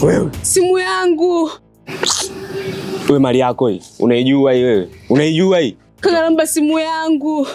Wewe. Simu yangu. Wewe mali yako hii. Unaijua hii wewe? Unaijua hii? Kaka namba simu yangu.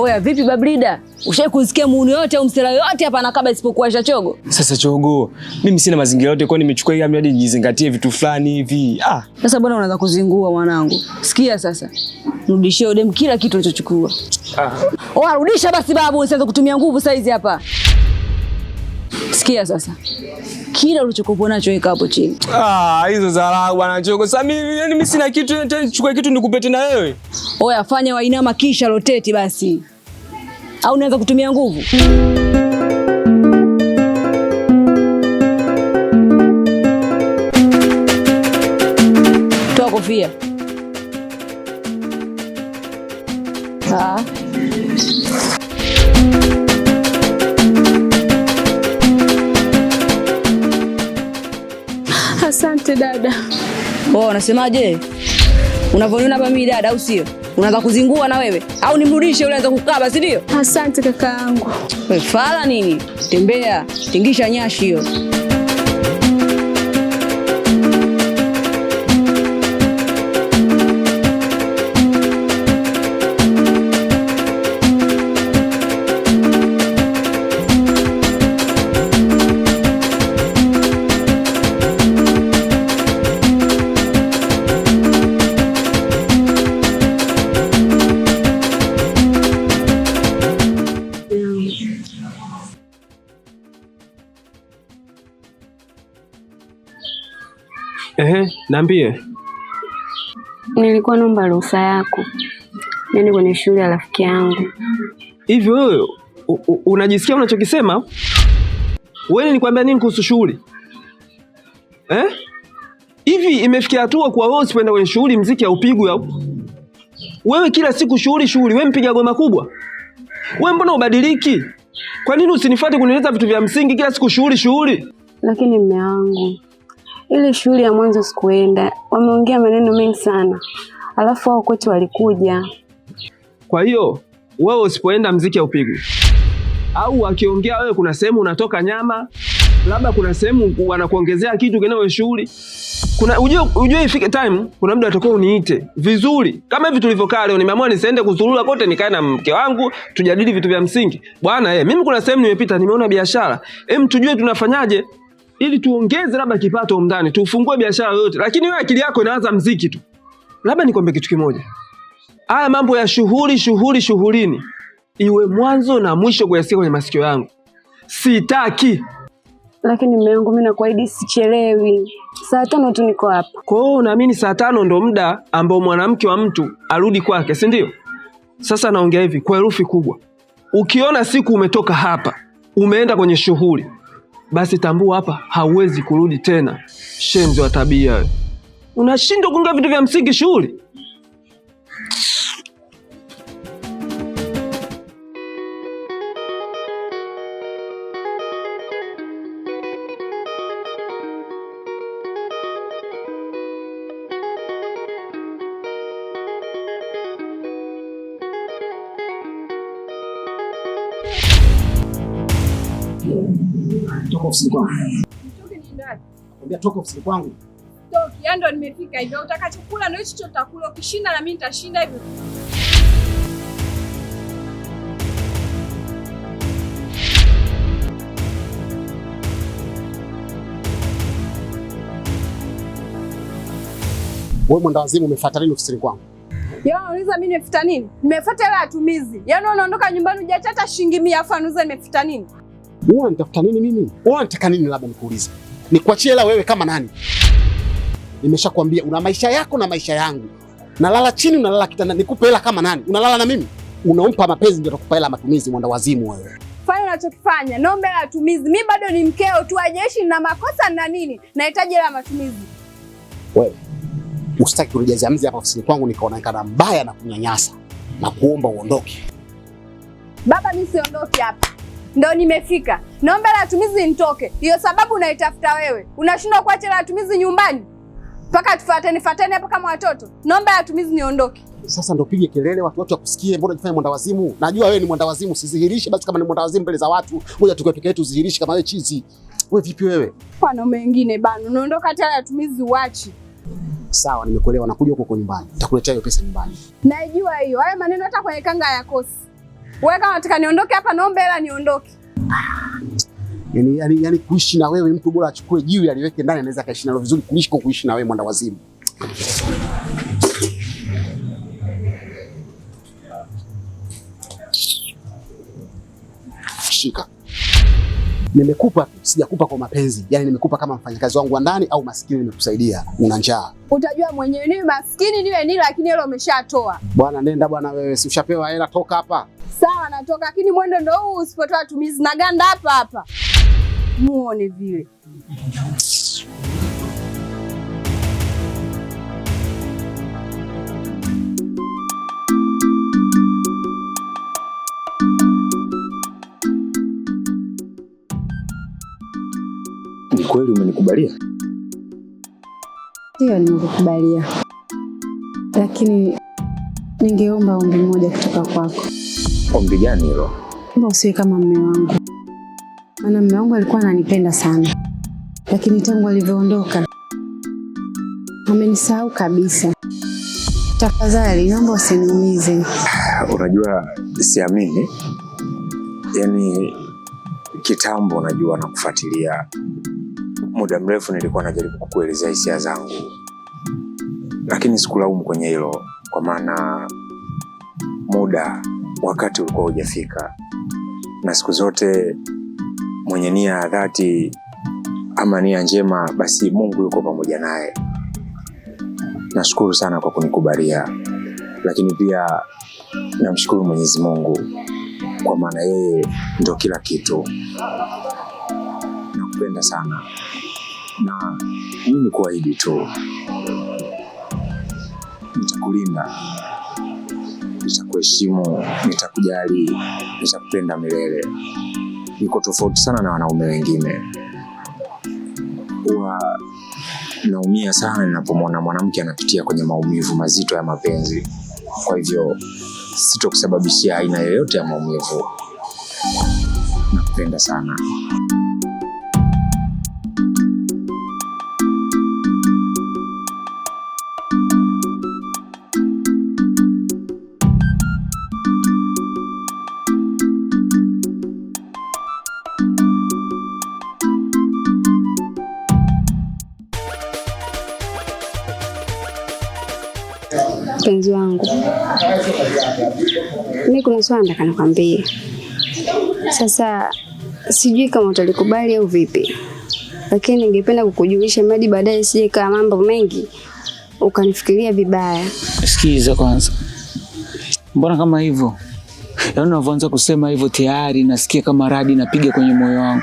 Oya vipi babrida? Ushawahi kusikia muuni yote au msela yote hapa anakaba isipokuwa Shachogo? Sasa Chogo, mimi sina mazingira yote, kwa nimechukua hii hadi nijizingatie vitu fulani hivi. Sasa bwana unaanza kuzingua mwanangu. Sikia sasa. Rudishie odem kila kitu ulichochukua. Oya rudisha basi babu, usianze kutumia nguvu saizi hapa. Sikia sasa. Kila ulichokuwa nacho weka hapo chini. Hizo dharau bwana Chogo. Sasa mimi sina kitu, chukua kitu nikupe tena wewe. Oya fanya wainama kisha roteti basi. Au unaweza kutumia nguvu? Toa kofia. Asante dada. Unasemaje? Unavoniona hapa mimi dada au sio? Unaanza kuzingua na wewe? Au nimrudishe yule anza kukaba, si ndio? Asante kakaangu. Wewe fala nini? Tembea, tingisha nyashi hiyo. Niambie. Nilikuwa naomba ruhusa yako. Nende kwenye shule ya rafiki yangu. Hivi wewe unajisikia unachokisema? Wewe nilikwambia nini kuhusu shule? Hivi imefikia hatua kwa wewe usipoenda kwenye shughuli mziki haupigwi au? Wewe kila siku shughuli, wewe mpiga goma kubwa. Wewe mbona ubadiliki? Kwa nini usinifuate kunieleza vitu vya msingi kila siku shughuli? Lakini mume wangu, ile shule ya mwanzo sikuenda. Wameongea maneno mengi sana. Alafu wao kwetu walikuja. Kwa hiyo wewe usipoenda mziki haupigwi. Au akiongea wewe kuna sehemu unatoka nyama, labda kuna sehemu wanakuongezea kitu kwenye shughuli. Kuna ujue ifike time kuna muda atakuwa uniite vizuri. Kama hivi tulivyokaa leo nimeamua nisiende kuzurura kote, nikae na mke wangu tujadili vitu vya msingi. Bwana mimi kuna sehemu nimepita nimeona biashara. Tujue tunafanyaje ili tuongeze labda kipato ndani, tufungue biashara yote. Lakini wewe akili yako inaanza mziki tu. Labda nikwambie kitu kimoja. Haya mambo ya shughulini iwe mwanzo na mwisho kuyasikia kwenye masikio yangu. Sitaki. Lakini mume wangu mimi nakuahidi sichelewi. Saa 5 tu niko hapa. Kwa hiyo naamini saa 5 ndo muda ambao mwanamke wa mtu arudi kwake, si ndio? Sasa naongea hivi kwa herufi kubwa. Ukiona siku umetoka hapa, umeenda kwenye shughuli, basi tambua hapa hauwezi kurudi tena. Shenzi wa tabia wewe. Unashindwa kuongea vitu vya msingi shughuli. Toka ofisini kwangu. Toka ni ndani. Nakwambia toka ofisini kwangu. Toki, ndo nimefika hivyo. Utakachokula ndio hicho utakula. Ukishinda na mimi nitashinda hivyo. Wewe mwenda wazimu umefuata nini ofisini kwangu? Unauliza mimi nimefuta nini? Nimefuta hela ya matumizi. Yaani unaondoka nyumbani hujaacha hata shilingi 100 afa anuza nimefuta nini? Wewe unatafuta nini mimi? Wewe unataka nini labda nikuulize? Nikuachie hela wewe kama nani? Nimeshakwambia una maisha yako na maisha yangu. Nalala chini unalala kitanda, nikupe hela kama nani? Unalala na mimi? Unaompa mapenzi ndio atakupa hela matumizi, mwenda wazimu wewe. Fanya unachokifanya. Naomba hela matumizi. Mimi bado ni mkeo tu ajeshi na makosa na nini? Nahitaji hela matumizi. Wewe usitaki kunijazia mzi hapa ofisini kwangu nikaonekana mbaya na kunyanyasa. Na kuomba uondoke. Baba mimi siondoki hapa. Ndio nimefika. Naomba hela matumizi nitoke. Hiyo sababu unaitafuta wewe. Unashindwa kuacha hela matumizi nyumbani? Paka tufuatane hapa kama watoto. Naomba hela matumizi niondoke. Sasa ndo pige kelele watu wakusikie, mbona unajifanya mwandawazimu? Najua wewe ni mwandawazimu, usidhihirishe basi kama ni mwandawazimu mbele za watu. Ngoja tukatoke tudhihirishe kama wewe chizi. Wewe vipi wewe? Wanaume wengine bana, unaondoka hata ya tumizi uachi. Sawa, nimekuelewa, nakuja huko nyumbani. Nitakuletea hiyo pesa nyumbani. Najua hiyo. Haya maneno hata kwenye kanga hayakosi. Wewe kama unataka niondoke hapa, naomba hela niondoke. Yaani kuishi na wewe mtu bora achukue jiwe aliweke ndani, anaweza kaishi nalo vizuri kuishi na wewe mwandawazimu. Shika. Nimekupa, sijakupa kwa mapenzi. Yaani nimekupa kama mfanyakazi wangu wa ndani au maskini nimekusaidia. Una njaa. Utajua mwenyewe, ni maskini niwe ni, lakini hela umeshatoa. Bwana nenda bwana wewe, si ushapewa hela, toka hapa. Sawa natoka, lakini mwendo ndio huu, usipotoa tumizi na ganda hapa. Muone vile. Ni kweli umenikubalia? Ndio, nimekubalia. Lakini ningeomba ombi moja kutoka kwako. Ombi gani hilo? Omba usiwe kama mume wangu. Maana mume wangu alikuwa ananipenda sana. Lakini tangu alivyoondoka amenisahau kabisa. Tafadhali naomba usiniumize. Unajua siamini. Yaani kitambo unajua nakufuatilia. Muda mrefu nilikuwa najaribu kukuelezea hisia zangu. Lakini sikulaumu kwenye hilo, kwa maana wakati ulikuwa hujafika. Na siku zote mwenye nia ya dhati ama nia njema, basi Mungu yuko pamoja naye. Nashukuru sana kwa kunikubalia. Lakini pia namshukuru Mwenyezi Mungu, kwa maana yeye ndio kila kitu. Nakupenda sana. Na mimi nikuahidi tu, nitakulinda, nitakuheshimu, nitakujali, nitakupenda milele. Niko tofauti sana na wanaume wengine. Huwa naumia sana ninapomwona mwanamke anapitia kwenye maumivu mazito ya mapenzi. Kwa hivyo sitokusababishia aina yoyote ya maumivu. Nakupenda sana. Mpenzi wangu, mimi kuna swali nataka nikwambie. Sasa sijui kama utalikubali au vipi, lakini ningependa kukujulisha madi baadaye sije kama mambo mengi ukanifikiria vibaya. Sikiza kwanza. Mbona kama hivyo? Yaani unavyoanza kusema hivyo tayari nasikia kama radi napiga kwenye moyo wangu.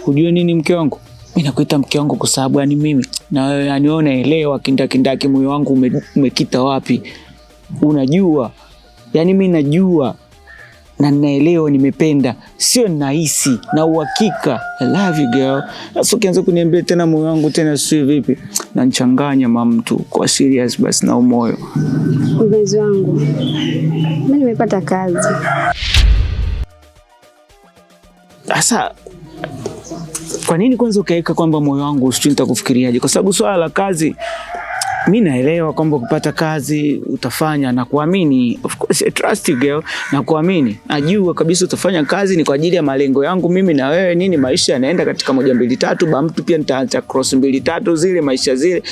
Unajua nini mke wangu? Mimi nakuita mke wangu kwa sababu yani mimi na wewe yani unaelewa kindakindaki moyo wangu umekita wapi. Unajua. Yani mimi najua na ninaelewa nimependa, sio ninahisi na uhakika. I love you girl. Sasa ukianza kuniambia tena moyo wangu tena sio vipi, na nichanganya mtu kwa serious basi na moyo. Mpenzi wangu, mimi nimepata kazi. Sasa kwa nini kwanza ukaweka kwamba moyo wangu usijui nitakufikiriaje? Kwa sababu swala la kazi mimi naelewa kwamba kupata kazi utafanya na kuamini. Of course I trust you girl, na kuamini. Najua kabisa utafanya kazi ni kwa ajili ya malengo yangu mimi na wewe, nini maisha yanaenda katika 1 2 3, ba mtu pia nitaacha cross 2 3 zile maisha zile.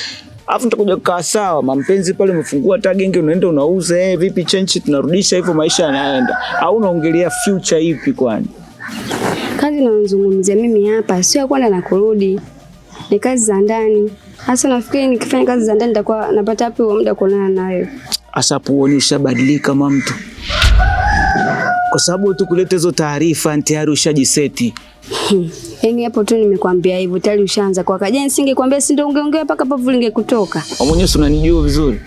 Alafu nitakuja kukaa sawa, mampenzi pale umefungua tagenge unaenda unauza, vipi change tunarudisha hivyo maisha yanaenda. Au unaongelea future ipi kwani? Kazi nazungumzia mimi hapa sio kwenda na kurudi. Ni kazi za ndani. Hasa nafikiri nikifanya kazi za ndani nitakuwa napata hapo muda kuonana na wewe. Asa puonisha badilika kama mtu. Kwa sababu tu kuleta hizo taarifa tayari ushajiseti. Yaani hapo tu nimekwambia hivyo tayari ushaanza kwa kaja. Nisingekwambia si ndio ungeongea paka pavu lingekutokea. Mwenyewe unanijua vizuri.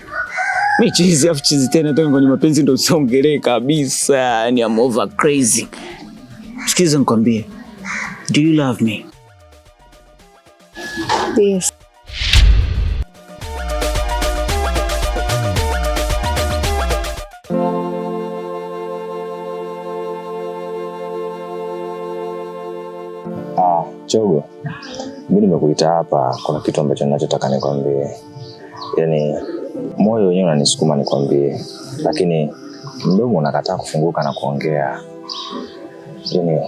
Mimi chizi afu chizi tena toka kwenye mapenzi ndio usiongelee kabisa. Yaani I'm over crazy. Sikiza nikwambie. Do you love me? Yes. Chogo, mimi nimekuita hapa, kuna kitu ambacho ninachotaka nikwambie. Yaani moyo wenyewe unanisukuma nikwambie, lakini mdomo unakataa kufunguka na kuongea. Yaani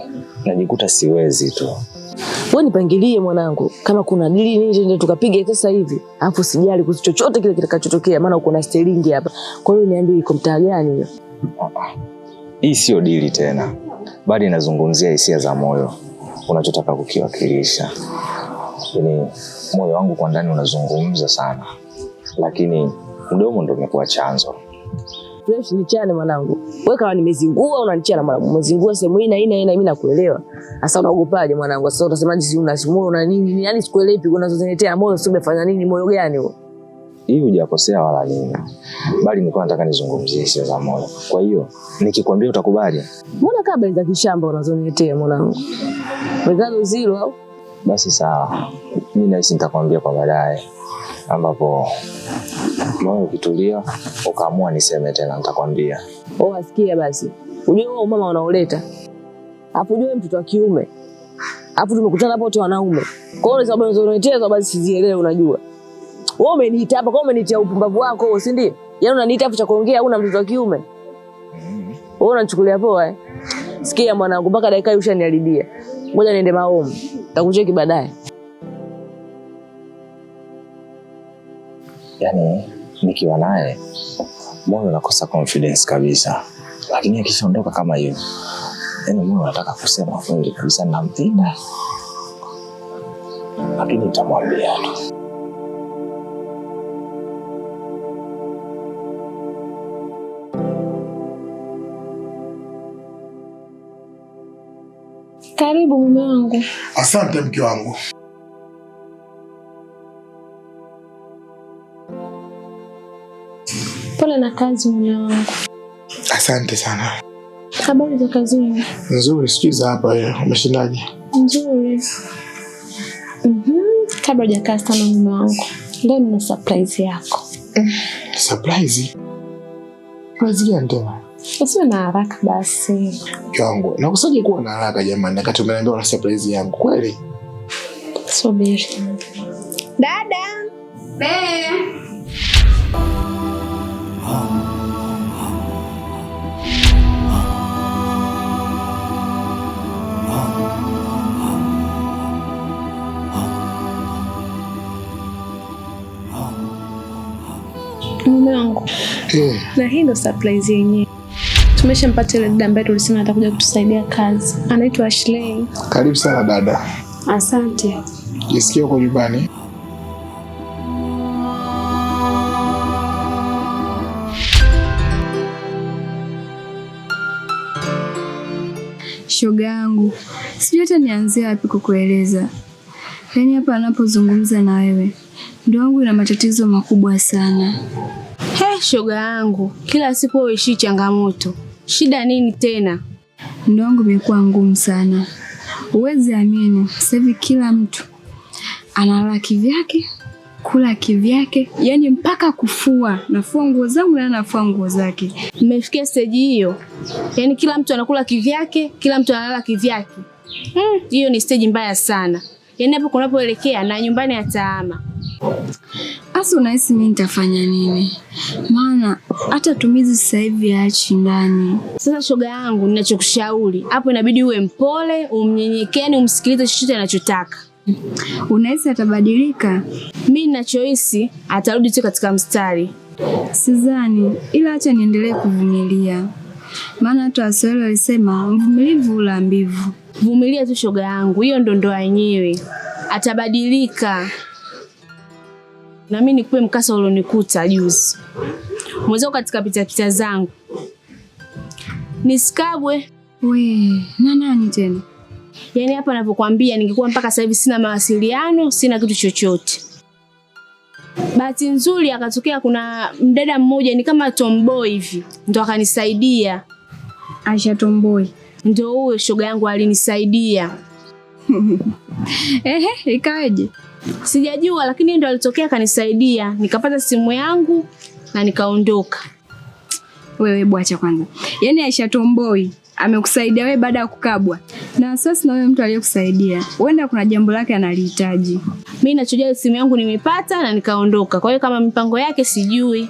najikuta siwezi tu. Wewe nipangilie mwanangu, kama kuna dili nje ndio tukapige sasa hivi. Alafu sijali kuhusu chochote kile kitakachotokea, maana uko na sterling hapa. Kwa hiyo niambie iko mtaa gani hiyo? Hii sio dili tena, bali inazungumzia hisia za moyo unachotaka kukiwakilisha. Yaani moyo wangu kwa ndani unazungumza sana, lakini mdomo ndio umekuwa chanzo. Fresh ni chane mwanangu. Wewe kama nimezingua unanichana mwanangu. Umezingua sehemu hii na mimi nakuelewa. Sasa unaogopaje mwanangu? Sasa utasemaje si una moyo na nini? Yaani sikuelewi unazoziletea moyo sio umefanya nini moyo gani huo? Hii hujakosea wala nini. Bali nilikuwa nataka nizungumzie hisia za moyo. Kwa hiyo nikikwambia utakubali? Mbona kabla za kishamba unazoniletea mwanangu? Mezalo zero au? Basi sawa. Mimi nahisi nitakwambia kwa baadaye. Ambapo moyo ukitulia ukaamua niseme tena nitakwambia. Asikia basi. Unajua wewe mama unaoleta. Hapo unajua mtoto wa kiume. Hapo tumekutana hapo wote wanaume. Kwa hiyo sababu unazoniletea basi sizielewe unajua. Wewe umeniita hapa, kwa umenitia upumbavu wako wewe, si ndio? Yaani unaniita hapo cha kuongea una mtoto wa kiume. Wewe unachukulia poa eh? Sikia mwanangu, mpaka dakika hii ushaniharibia. Ngoja niende maombi. Nitakucheki baadaye. Yaani nikiwa naye moyo unakosa confidence kabisa. Lakini akishaondoka kama hiyo, yaani moyo unataka kusema kweli kabisa nampenda. Lakini nitamwambia tu. Karibu mume wangu. Asante mke wangu. Pole na kazi mume wangu. Asante sana. Habari za kazini? Nzuri, sijui za hapa wewe. Umeshindaje? Nzuri. Kabla hujakaa sana mume wangu, leo nina surprise yako. Surprise? Surprise gani tena? Usiwe na haraka basi. Mke wangu, nakusaje kuwa na haraka jamani, wakati umeniambia una surprise yangu kweli? Subiri. Dada. Mume wangu. Na hii ndo surprise yenyewe. Tumeshampata ile dada ambaye tulisema atakuja kutusaidia kazi. Anaitwa Ashley. Karibu sana dada. Asante. Jisikia uko nyumbani? Shoga yangu, sijui hata nianzie wapi kukueleza. Yaani hapa anapozungumza na wewe, ndio wangu ina matatizo makubwa sana. Shoga yangu, kila siku wewe ishi changamoto. Shida nini tena? Ndio wangu imekuwa ngumu sana. Uwezi amini, sasa hivi kila mtu analala kivyake, kula kivyake, yaani mpaka kufua. Nafua nguo zangu na nafua nguo zake. Nimefikia stage hiyo. Yaani kila mtu anakula kivyake, kila mtu analala kivyake. Hiyo ni stage mbaya sana. Yaani hapo kunapoelekea na nyumbani ataama. Asa unahisi mimi nitafanya nini? Maana hata tumizi sasa hivi haachi ndani. Sasa shoga yangu, ninachokushauri, hapo inabidi uwe mpole, umnyenyekee, umsikilize chochote anachotaka. Unahisi atabadilika? Mimi ninachohisi atarudi tu katika mstari. Sidhani, ila acha niendelee kuvumilia. Maana hata Waswahili walisema mvumilivu hula mbivu. Vumilia tu shoga yangu, hiyo ndo ndoa yenyewe. Atabadilika. Na mimi nikupe mkasa ulionikuta juzi. Mwenzao katika pita zangu. Nisikabwe. Na nani tena? Yaani hapa ninapokuambia ningekuwa mpaka sasa hivi sina mawasiliano, sina kitu chochote. Bahati nzuri akatokea kuna mdada mmoja ni kama tomboy hivi, ndo akanisaidia. Aisha tomboy. Ndio huyo shoga yangu alinisaidia. Ikaje? Sijajua lakini ndo alitokea akanisaidia. Nikapata simu yangu na nikaondoka. Wewe bwacha kwanza. Yaani Aisha tomboy amekusaidia wewe baada ya kukabwa? Na wasiwasi na wewe mtu aliyekusaidia. Huenda kuna jambo lake analihitaji. Mimi nachojua simu yangu nimepata na nikaondoka. Kwa hiyo kama mipango yake sijui.